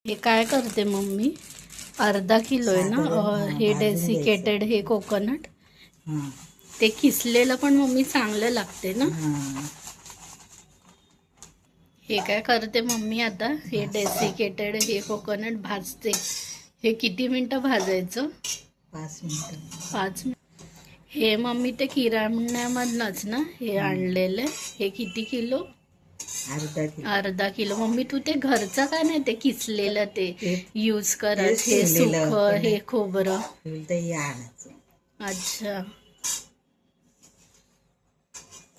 हे काय करते मम्मी? अर्धा किलो आहे ना हे डेसिकेटेड हे कोकोनट. ते किसलेलं पण मम्मी चांगलं लागते ना. हे काय करते मम्मी आता? हे डेसिकेटेड हे कोकोनट भाजते. हे किती मिनिटं भाजायचं? 5 मिनिटं. 5 मिनिट. हे मम्मी ते किराण्यामधनंच ना हे आणलेलं. हे किती किलो? अर्धा किलो. मम्मी तू ते घरचं का नाही ते किसलेलं ते यूज करत? हे सुख हे खोबरं. अच्छा,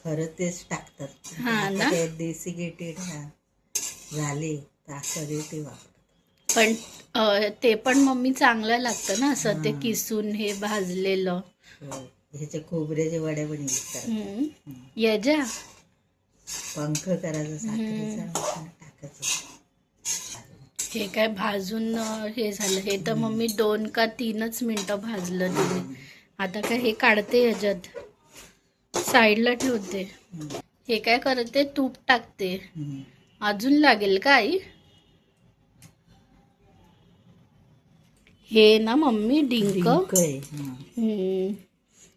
खरं तेच टाकतात. हा ना. डेसिकेटेड झाले तर ते वापरतात. पण ते पण मम्मी चांगलं लागतं ना असं ते किसून हे भाजलेलं. ह्याच्या खोबऱ्याच्या वड्या पण विकतात. याच्या पंख करायचं साखरेचा टाकायचं. हे काय भाजून हे झालं. हे तर मम्मी 2 का 3च मिनिटं भाजलं तिने. आता काय हे काढते ह्याच्यात साईडला ठेवते. हे काय करते? तूप टाकते. अजून लागेल का आई? हे ना मम्मी डिंक.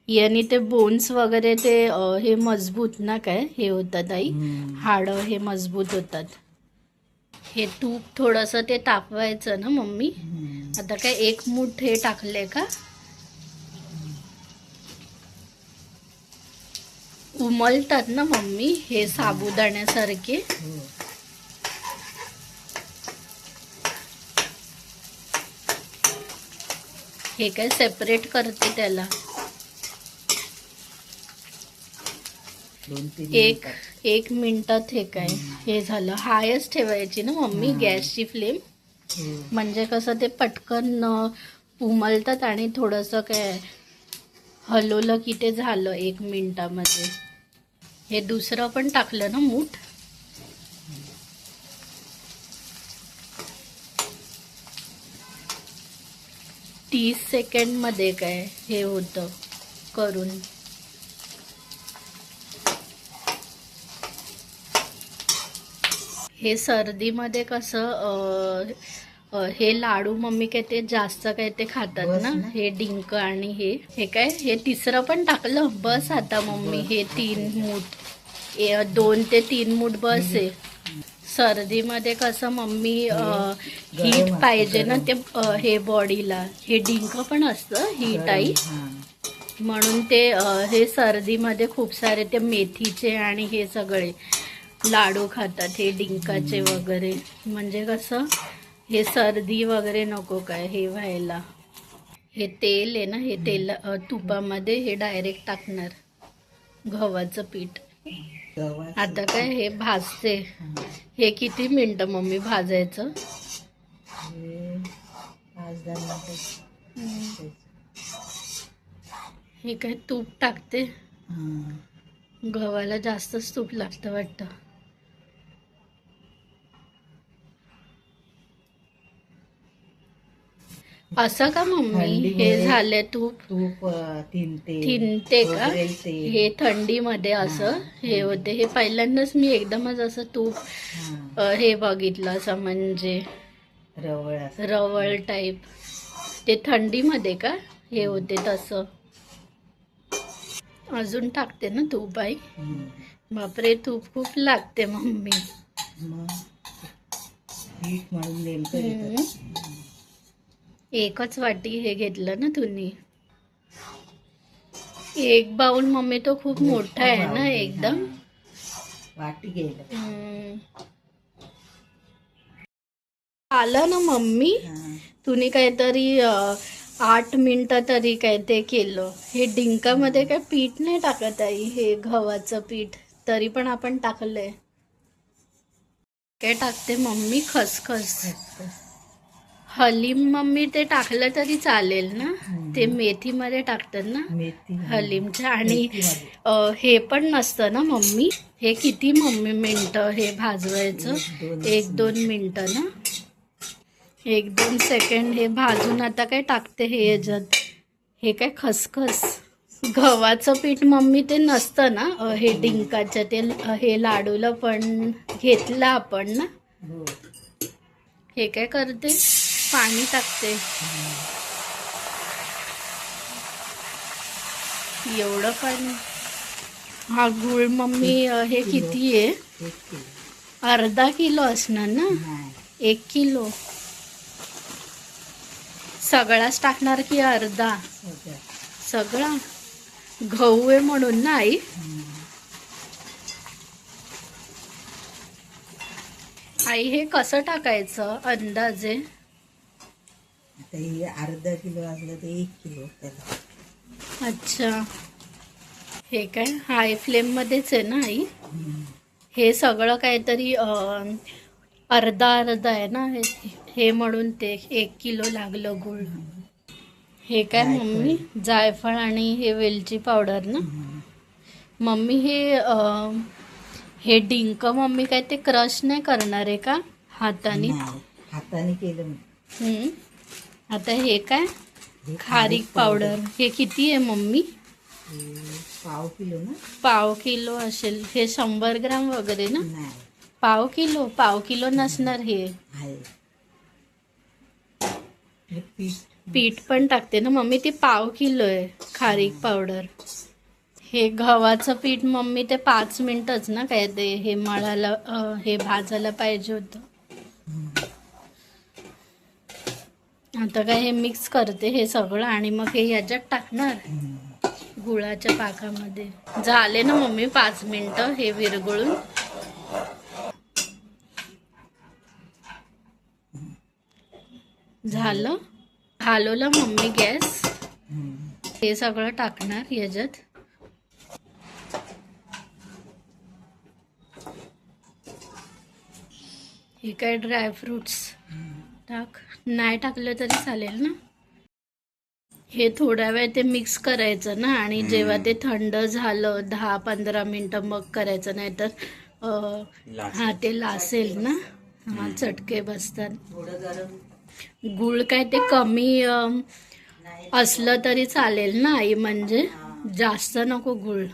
याने ते बोन्स वगैरे ते हे मजबूत ना काय हे होतात आई. हाडं हे मजबूत होतात. हे तूप थोडंसं ते तापवायचं ना मम्मी. आता काय 1 मूठ हे टाकले का? उमलतात ना मम्मी हे साबुदाण्यासारखे. हे काय सेपरेट करते त्याला. 1 मिनिटात हे काय हे झालं. हायच ठेवायची ना मम्मी गॅसची फ्लेम. म्हणजे कसं ते पटकन उमलतात आणि थोडंसं काय हलवलं की ते झालं 1 मिनिटामध्ये. हे दुसरं पण टाकलं ना मूठ. तीस सेकंडमध्ये काय हे होतं करून. हे सर्दीमध्ये कसं हे लाडू मम्मी काय ते जास्त काय ते खातात ना हे डिंक आणि हे काय हे तिसरं पण टाकलं. बस आता मम्मी हे 3 मूठ 2 ते 3 मूठ बस आहे. सर्दीमध्ये कसं मम्मी हीट पाहिजे ना ते हे बॉडीला. हे डिंक पण असतं हीट आई म्हणून ते हे सर्दीमध्ये खूप सारे ते मेथीचे आणि हे सगळे लाडू खातात हे डिंकाचे वगैरे. म्हणजे कसं हे सर्दी वगैरे नको काय हे व्हायला. हे तेल आहे ना हे तेल तुपामध्ये हे डायरेक्ट टाकणार गव्हाचं पीठ. आता काय हे भाजते. हे किती मिनिटं मम्मी भाजायचं? 5-10 मिनिटं. हे काय तूप टाकते. गव्हाला जास्तच तूप लागतं वाटतं. असं का मम्मी हे झाले तूप थिनते का? हे थंडीमध्ये असं हे होते. हे पहिल्यांदाच मी एकदमच असं तूप हे बघितलं असं म्हणजे रवळ टाईप. ते थंडीमध्ये का हे होते तसं. अजून टाकते ना तूप आई. बापरे तूप खूप लागते मम्मी. एकच वाटी हे घेतलं ना तुम्ही. 1 बाउल मम्मी तो खूप मोठा आहे ना एकदम. वाटी घ्यायला आलं ना मम्मी. तुम्ही काहीतरी 8 मिनिटं तरी काय ते केलं. हे डिंकामध्ये काय पीठ नाही टाकत आई हे गव्हाचं पीठ तरी पण आपण टाकलंय. काय टाकते मम्मी? खसखस. हलीम मम्मी ते टाकलं तरी चालेल ना. ते मेथीमध्ये टाकतात ना हलीमच्या. आणि हे पण नसतं ना मम्मी. हे किती मम्मी मिनटं हे भाजवायचं? 1-2 मिनटं ना. 1-2 सेकंड हे भाजून आता काय टाकते हे याच्यात. हे काय खसखस. गव्हाचं पीठ मम्मी ते नसतं ना हे डिंकाचं ते हे लाडूला पण घेतलं आपण ना. हे काय करते, पाणी टाकते. एवढं पाणी. हा गुळ मम्मी हे किती आहे? 1 किलो. अर्धा किलो असणार ना? नाही, 1 किलो. सगळाच टाकणार की अर्धा? सगळं. सगळा. गहू आहे म्हणून ना आई? आई हे कसं टाकायचं अंदाजे? आता हे अर्धा किलो असलं तर 1 किलो त्याला. अच्छा. हे काय हाय फ्लेम मध्येच आहे ना आई? हे सगळं काहीतरी अर्धा अर्धा आहे ना हे म्हणून ते 1 किलो लागलं गुळ. हे काय मम्मी? जायफळ आणि हे वेलची पावडर ना? मम्मी हे डिंक मम्मी काय ते क्रश नाही करणार आहे का हाताने? नाही, हाताने केलं मी. आता हे काय? हे खारीक पावडर. हे किती आहे मम्मी? हे 1/2 किलो ना? 1/2 किलो असेल. हे 100 ग्राम वगैरे ना? नाही, 1/2 किलो नसणार हे. आहे. हे पीठ पण टाकते ना मम्मी? ती 1/2 किलो आहे खारीक पावडर. हे गव्हाचं पीठ मम्मी ते 5 मिनिटच ना काय ते हे मळायला हे भाजायला पाहिजे होतं. आता काय हे मिक्स करते हे सगळं आणि मग हे ह्याच्यात टाकणार गुळाच्या पाकामध्ये. झाले ना मम्मी 5 मिनिटं हे विरघळून? झालं. हलवलं मम्मी गॅस. हे सगळं टाकणार ह्याच्यात. हे काय ड्रायफ्रुट्स टाक. नाही टाकलं तरी चालेल ना? हे थोड्या वेळ ते मिक्स करायचं ना आणि जेव्हा ते थंड झालं 10-15 मिनिटं मग करायचं, नाही तर हा ते लासेल ना. हा चटके बसतात. थोडं गरम. गुळ काय ते कमी असलं तरी चालेल ना आई? म्हणजे जास्त नको गुळ.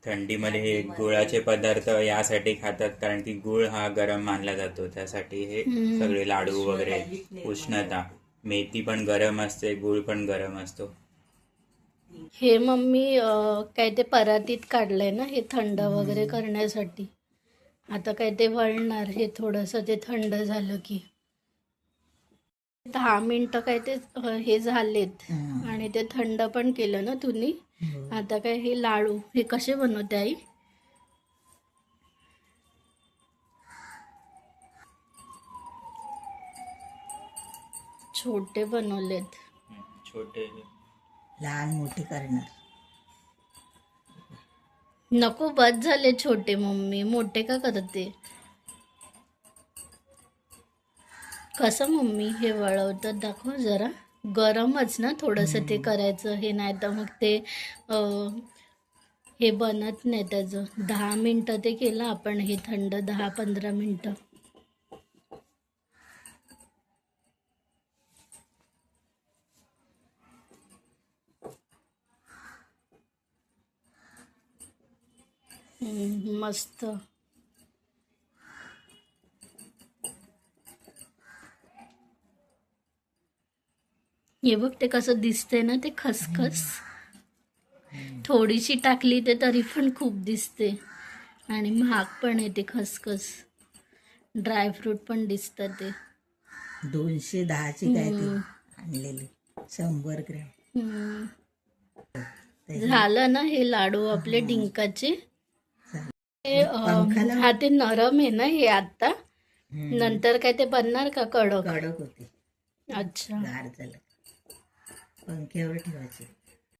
थंडीमध्ये हे गुळाचे पदार्थ यासाठी खातात कारण की गुळ हा गरम मानला जातो, त्यासाठी हे सगळे लाडू वगैरे. उष्णता, मेथी पण गरम असते, गुळ पण गरम असतो. हे मम्मी काय ते परातीत काढलंय ना हे थंड वगैरे करण्यासाठी. आता काय ते वळणार हे थोडंसं ते थंड झालं की. 10 मिनिटं काय ते हे झालेत आणि ते थंड पण केलं ना तुम्ही. आता काय हे लाडू हे कसे बनवते आई? छोटे बनवलेत. छोटे. लहान मोठे करणार. नको, बस झाले छोटे मम्मी. मोठे का करते? कसं मम्मी हे वळवतं दाखव जरा. गरमच ना थोडंसं ते करायचं हे, नाही तर मग ते हे बनत नाही त्याचं. 10 मिनिटं ते केलं आपण हे थंड, 10-15 मिनिटं. मस्त. हे बघ ते कसं दिसते ना ते खसखस. थोडीशी टाकली ते तरी पण खूप दिसते आणि महाग पण आहे ते खसखस. ड्रायफ्रूट पण दिसतात ते. 210ची काय ती आणलेली 100 ग्रॅम. झालं ना हे लाडू आपले डिंकाचे. हा ते नरम आहे ना हे आता? नंतर काय ते बनणार का कडक? कडक होते. अच्छा. गार झालं. पंख्यावर ठेवायचे.